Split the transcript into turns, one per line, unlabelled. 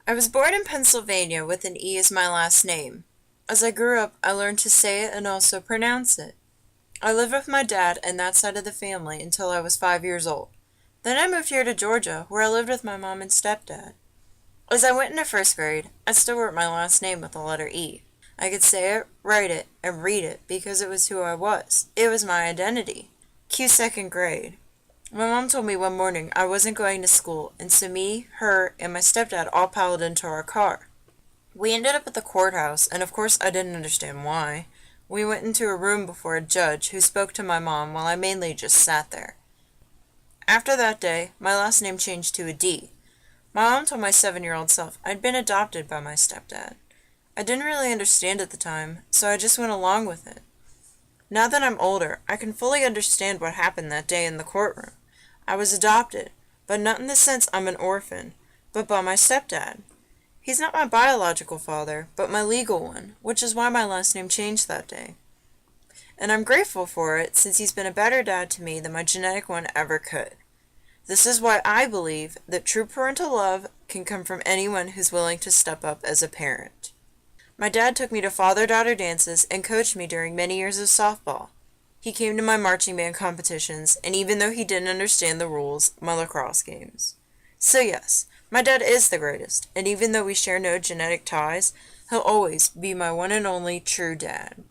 I was born in Pennsylvania with an E as my last name. As I grew up, I learned to say it and also pronounce it. I lived with my dad and that side of the family until I was 5 years old. Then I moved here to Georgia, where I lived with my mom and stepdad. As I went into first grade, I still wrote my last name with the letter E. I could say it, write it, and read it because it was who I was. It was my identity. Cue second grade. My mom told me one morning I wasn't going to school, and so me, her, and my stepdad all piled into our car. We ended up at the courthouse, and of course I didn't understand why. We went into a room before a judge who spoke to my mom while I mainly just sat there. After that day, my last name changed to a D. My mom told my 7-year-old self I'd been adopted by my stepdad. I didn't really understand at the time, so I just went along with it. Now that I'm older, I can fully understand what happened that day in the courtroom. I was adopted, but not in the sense I'm an orphan, but by my stepdad. He's not my biological father, but my legal one, which is why my last name changed that day. And I'm grateful for it since he's been a better dad to me than my genetic one ever could. This is why I believe that true parental love can come from anyone who's willing to step up as a parent. My dad took me to father-daughter dances and coached me during many years of softball. He came to my marching band competitions, and even though he didn't understand the rules, my lacrosse games. So yes, my dad is the greatest, and even though we share no genetic ties, he'll always be my one and only true dad.